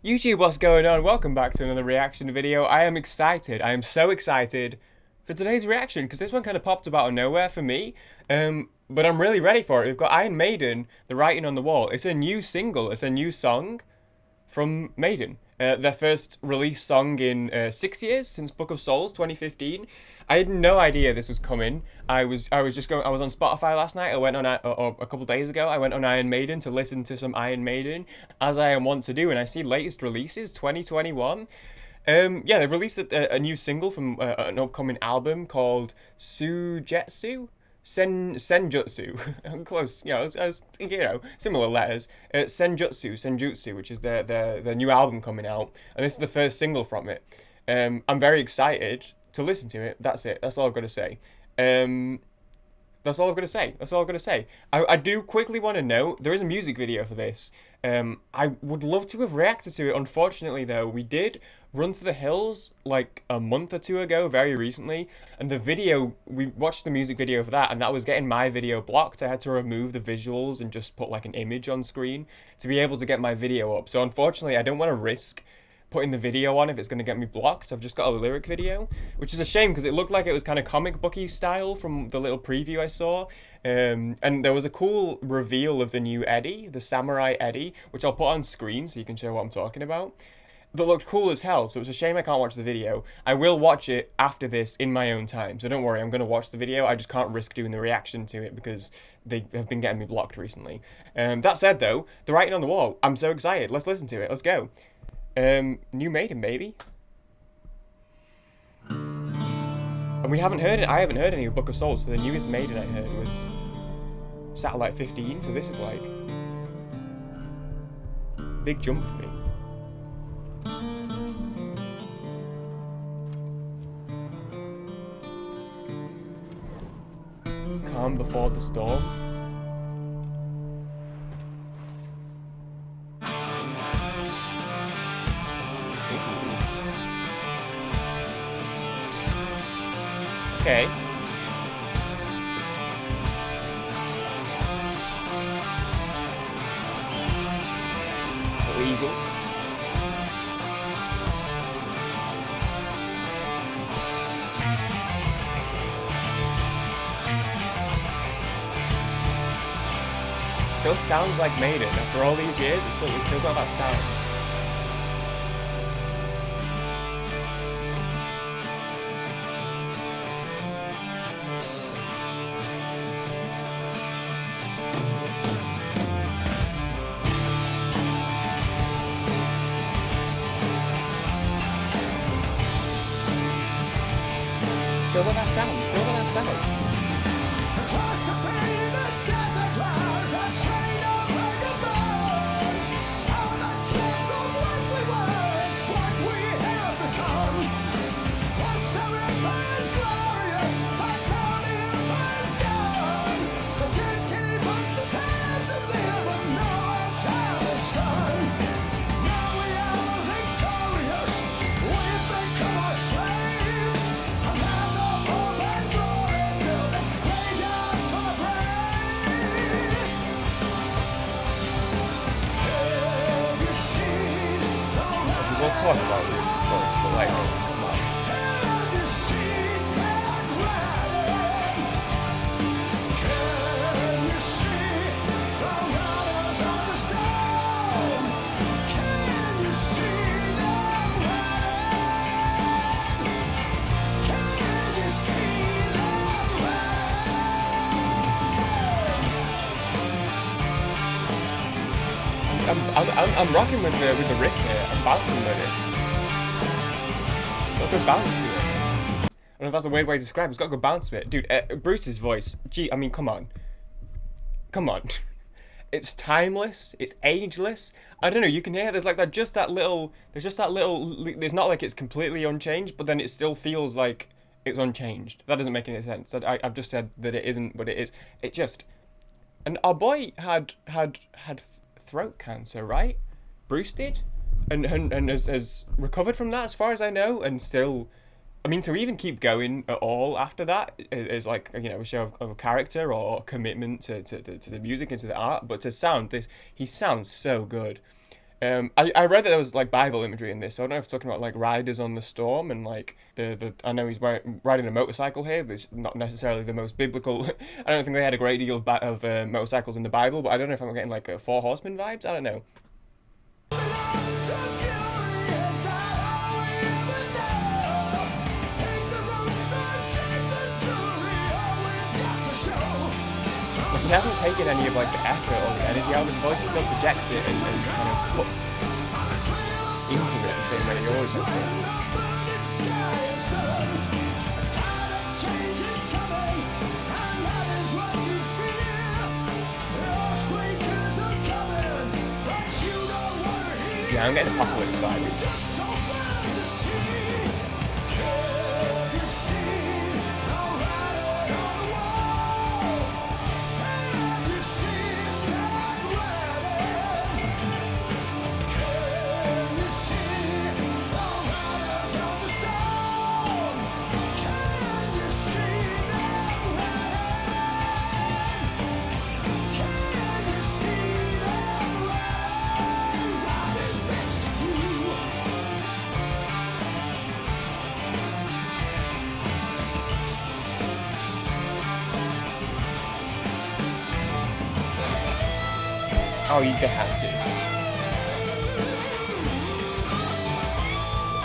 YouTube, what's going on? Welcome back to another reaction video. I am excited. I am so excited for today's reaction because this one kind of popped up out of nowhere for me. But I'm really ready for it. We've got Iron Maiden, The Writing on the Wall. It's a new single. It's a new song from Maiden. Their first released song in 6 years since Book of Souls 2015. I had no idea this was coming. I was just going. I was on Spotify last night. I went on or a couple days ago. I went on Iron Maiden to listen to some Iron Maiden, as I am wont to do. And I see latest releases 2021. Yeah, they've released a new single from an upcoming album called Sujetsu. Senjutsu. I'm close, I was similar letters. Senjutsu, which is their new album coming out, and this is the first single from it. I'm very excited to listen to it. That's it. That's all I've got to say. That's all I've got to say. That's all I've got to say. I do quickly want to note there is a music video for this. I would love to have reacted to it. Unfortunately, though, we did Run to the Hills like a month or two ago, very recently, and the video, we watched the music video for that, and that was getting my video blocked. I had to remove the visuals and just put like an image on screen to be able to get my video up. So unfortunately, I don't want to risk putting the video on if it's going to get me blocked. I've just got a lyric video, which is a shame because it looked like it was kind of comic booky style from the little preview I saw. And there was a cool reveal of the new Eddie, the Samurai Eddie, which I'll put on screen so you can show what I'm talking about. That looked cool as hell, so it's a shame I can't watch the video. I will watch it after this in my own time, so don't worry, I'm going to watch the video. I just can't risk doing the reaction to it because they have been getting me blocked recently. That said though, The Writing on the Wall, I'm so excited. Let's listen to it, let's go. New Maiden, baby. And we haven't heard it. I haven't heard any of Book of Souls, so the newest Maiden I heard was Satellite 15, so this is like big jump for me. Calm before the storm. Okay. Illegal. Still sounds like Maiden. After all these years, it's still got that sound. Still got that sound. Still got that sound. We'll talk about Bruce's voice, but like, come on. I'm rocking with the riff here. I'm bouncing with it. Got a good bounce to it. I don't know if that's a weird way to describe it. It's got a good bounce to it. Dude, Bruce's voice. Gee, I mean, come on. Come on. It's timeless. It's ageless. I don't know. You can hear there's like that. There's just that little. There's not like it's completely unchanged, but then it still feels like it's unchanged. That doesn't make any sense. I've just said that it isn't, but it is. It just. And our boy had throat cancer, right? Bruce did, and has recovered from that as far as I know, and still, I mean, to even keep going at all after that is like, you know, a show of character or commitment to the music and to the art. But to sound this, he sounds so good. I read that there was like Bible imagery in this, so I don't know if it's talking about like riders on the storm and like the I know he's riding a motorcycle here. That's not necessarily the most biblical. I don't think they had a great deal of motorcycles in the Bible, but I don't know if I'm getting like four horsemen vibes. I don't know. Like, he hasn't taken any of like the effort or the energy out of his voice. He still projects it and kind of puts into it the same way he always has to. Yeah, I'm getting apocalypse vibes. Oh, they had to.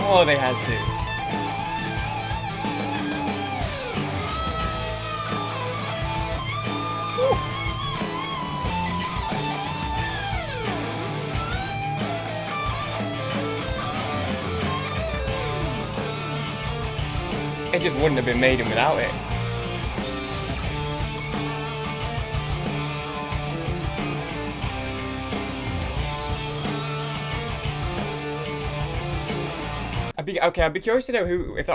Oh, they had to. It just wouldn't have been Maiden without it. I'd be curious to know if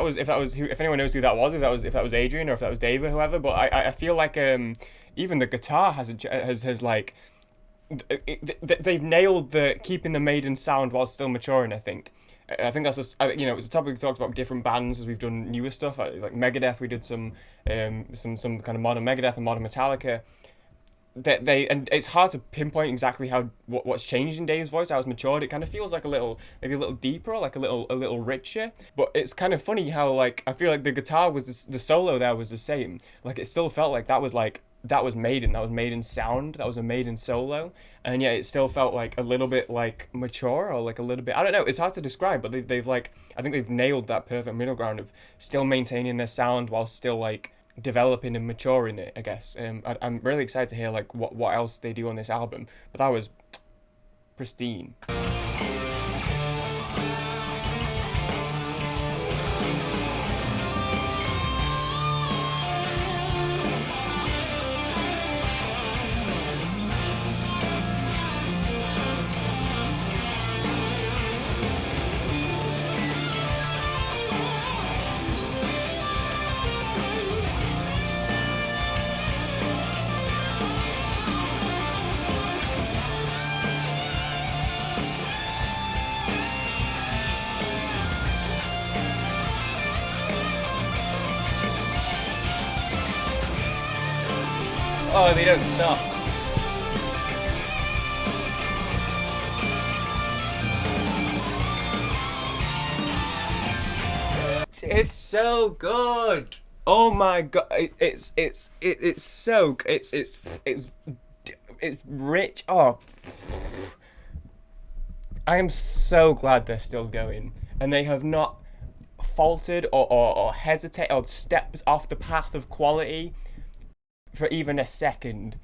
anyone knows who that was, if that was Adrian or if that was Dave or whoever. But I feel like even the guitar has like they've nailed the keeping the Maiden sound while still maturing. I think that's it's a topic we talked about with different bands as we've done newer stuff like Megadeth. We did some kind of modern Megadeth and modern Metallica. And it's hard to pinpoint exactly what's changed in Dave's voice, how it's matured. It kind of feels like maybe a little deeper, like a little richer. But it's kind of funny how like I feel like the guitar the solo there was the same. Like it still felt like that was Maiden, that was Maiden's sound, that was a Maiden solo, and yet it still felt like a little bit like mature or like a little bit. I don't know. It's hard to describe, but they've like I think they've nailed that perfect middle ground of still maintaining their sound while still like developing and maturing it, I guess. I'm really excited to hear like what else they do on this album, but that was pristine. Oh, they don't stop. It's so good. Oh my god, it's so it's rich. Oh, I am so glad they're still going, and they have not faltered or hesitated or stepped off the path of quality for even a second.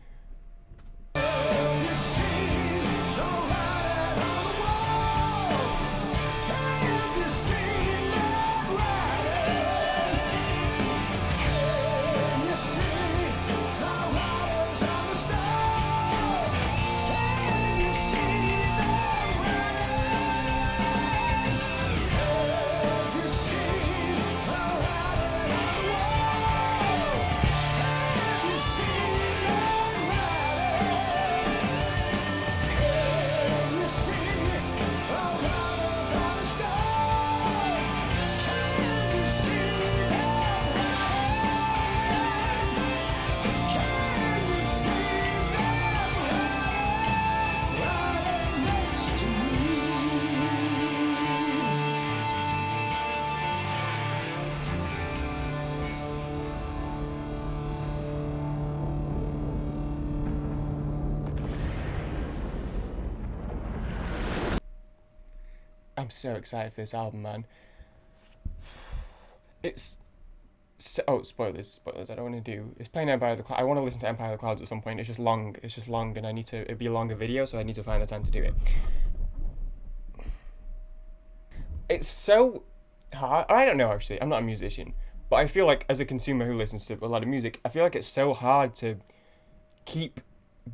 I'm so excited for this album, man. It's so, oh, spoilers. I don't want to do. It's playing Empire of the Cloud. I want to listen to Empire of the Clouds at some point. It's just long. It's just long, and I need to. It'd be a longer video, so I need to find the time to do it. It's so hard. I don't know actually. I'm not a musician, but I feel like as a consumer who listens to a lot of music, I feel like it's so hard to keep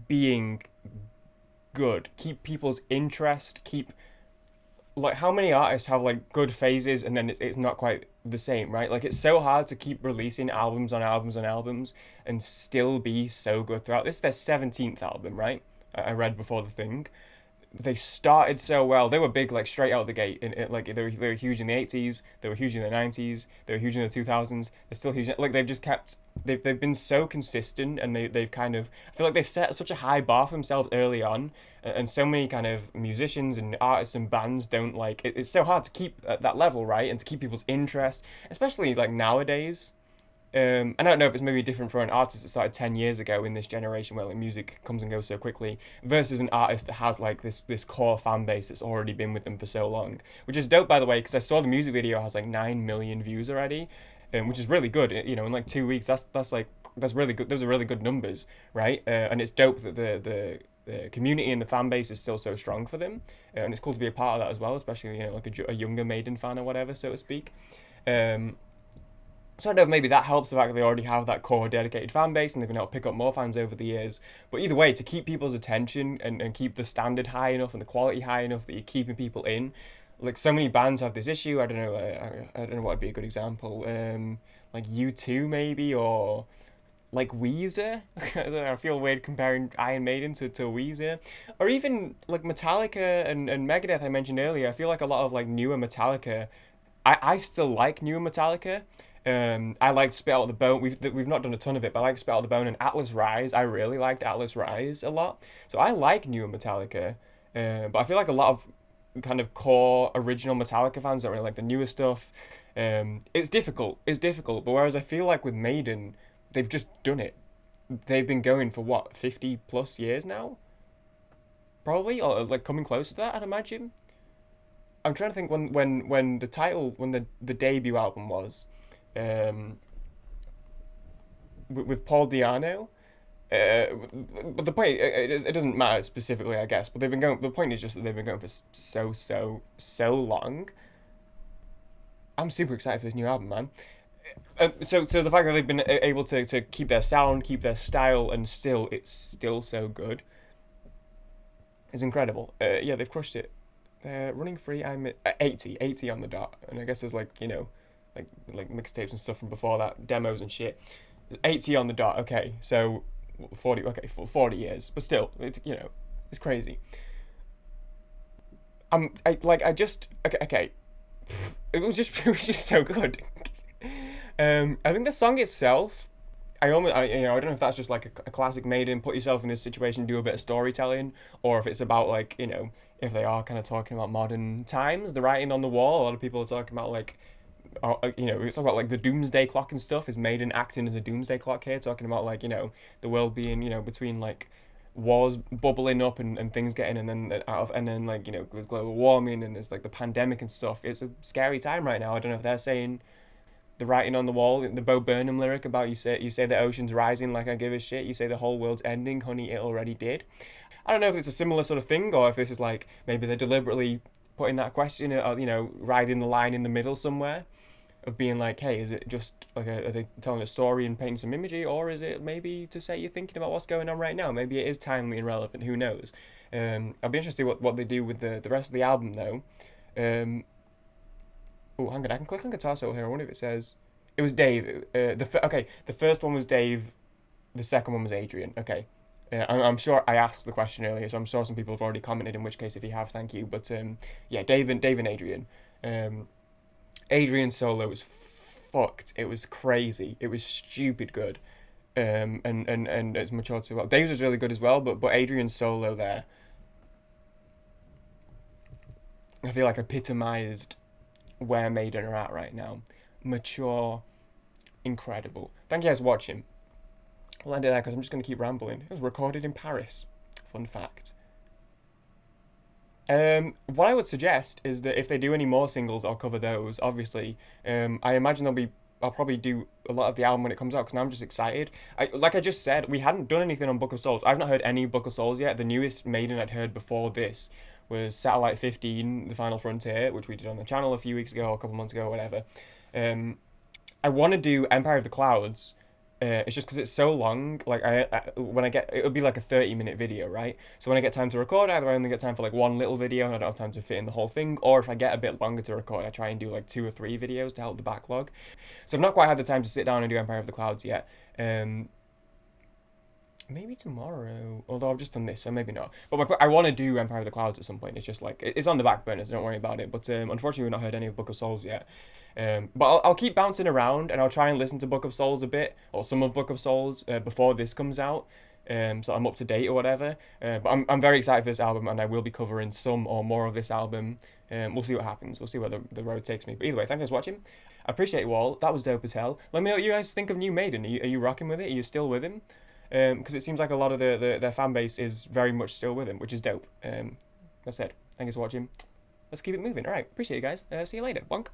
being good, keep people's interest, keep like how many artists have like good phases and then it's not quite the same, right? Like it's so hard to keep releasing albums on albums on albums and still be so good throughout. This is their 17th album, right? I read before the thing. They started so well. They were big like straight out of the gate. Like they were huge in the 80s. They were huge in the 90s. They were huge in the 2000s. They're still huge. Like they've just kept. They've been so consistent, and they've kind of. I feel like they set such a high bar for themselves early on, and so many kind of musicians and artists and bands don't like. It's so hard to keep at that level, right? And to keep people's interest, especially like nowadays. I don't know if it's maybe different for an artist that started 10 years ago in this generation where like music comes and goes so quickly versus an artist that has like this core fan base that's already been with them for so long, which is dope by the way because I saw the music video has like 9 million views already, which is really good. You know, in like 2 weeks that's really good. Those are really good numbers, right? And it's dope that the community and the fan base is still so strong for them, and it's cool to be a part of that as well, especially you know like a younger Maiden fan or whatever, so to speak. So I don't know if maybe that helps the fact that they already have that core dedicated fan base and they've been able to pick up more fans over the years. But either way, to keep people's attention and keep the standard high enough and the quality high enough that you're keeping people in, like so many bands have this issue. I don't know. I don't know what would be a good example. Like U2 maybe, or like Weezer. I feel weird comparing Iron Maiden to Weezer, or even like Metallica and Megadeth. I mentioned earlier. I feel like a lot of like newer Metallica. I still like newer Metallica. I liked Spit Out the Bone. We've not done a ton of it, but I like Spit Out the Bone and Atlas Rise. I really liked Atlas Rise a lot. So I like newer Metallica, but I feel like a lot of kind of core original Metallica fans don't really like the newer stuff. It's difficult. It's difficult. But whereas I feel like with Maiden, they've just done it. They've been going for what 50 plus years now, probably, or like coming close to that. I'd imagine. I'm trying to think when the debut album was. With Paul Di'Anno. But the point it doesn't matter specifically, I guess. But they've been going. The point is just that they've been going for so long. I'm super excited for this new album, man. So the fact that they've been able to keep their sound, keep their style, and it's still so good is incredible. Yeah, they've crushed it. Running free, I'm at 80 on the dot, and I guess there's like you know. Like mixtapes and stuff from before that, demos and shit. 80 on the dot. Okay, so 40. Okay, 40 years, but still, you know, it's crazy. I just okay. It was just so good. I think the song itself. I don't know if that's just like a classic Maiden. Put yourself in this situation, do a bit of storytelling, or if it's about like you know if they are kind of talking about modern times, the writing on the wall. A lot of people are talking about like. You know, it's about like the doomsday clock and stuff. Is Maiden acting as a doomsday clock here, talking about like you know the world being you know between like wars bubbling up and things getting and then out of and then like you know there's global warming and there's like the pandemic and stuff. It's a scary time right now. I don't know if they're saying the writing on the wall, the Bo Burnham lyric about you say the ocean's rising like I give a shit. You say the whole world's ending, honey, it already did. I don't know if it's a similar sort of thing or if this is like maybe they're deliberately putting that question or you know riding the line in the middle somewhere. Of being like, hey, is it just like are they telling a story and painting some imagery, or is it maybe to say you're thinking about what's going on right now? Maybe it is timely and relevant. Who knows? I'll be interested what they do with the rest of the album though. Oh, hang on, I can click on Guitar Solo here. I wonder if it says it was Dave. The first one was Dave. The second one was Adrian. Okay. I'm sure I asked the question earlier, so I'm sure some people have already commented. In which case, if you have, thank you. But yeah, Dave and Adrian. Adrian's solo was fucked. It was crazy. It was stupid good. And it's matured so well. Dave's was really good as well, but Adrian's solo there, I feel like epitomized where Maiden are at right now. Mature, incredible. Thank you guys for watching. I'll end it there because I'm just going to keep rambling. It was recorded in Paris. Fun fact. What I would suggest is that if they do any more singles, I'll cover those. Obviously, I imagine I'll probably do a lot of the album when it comes out because now I'm just excited. Like I just said, we hadn't done anything on Book of Souls. I've not heard any Book of Souls yet. The newest Maiden I'd heard before this was Satellite 15, The Final Frontier, which we did on the channel a few weeks ago, a couple months ago, whatever. I want to do Empire of the Clouds. It's just because it's so long. Like when I get, it'll be like a 30-minute video, right? So when I get time to record, either I only get time for like one little video and I don't have time to fit in the whole thing, or if I get a bit longer to record, I try and do like 2 or 3 videos to help the backlog. So I've not quite had the time to sit down and do Empire of the Clouds yet. Maybe tomorrow, although I've just done this, so maybe not. But I want to do Empire of the Clouds at some point. It's just like, it's on the back burner, so don't worry about it. But unfortunately, we've not heard any of Book of Souls yet. But I'll keep bouncing around, and I'll try and listen to Book of Souls a bit, or some of Book of Souls, before this comes out. So I'm up to date or whatever. But I'm very excited for this album, and I will be covering some or more of this album. We'll see what happens. We'll see where the road takes me. But either way, thanks for watching. I appreciate you all. That was dope as hell. Let me know what you guys think of New Maiden. Are you rocking with it? Are you still with him? Because it seems like a lot of their fan base is very much still with him, which is dope. That said, thank you for watching. Let's keep it moving. All right, appreciate you guys. See you later. Bonk.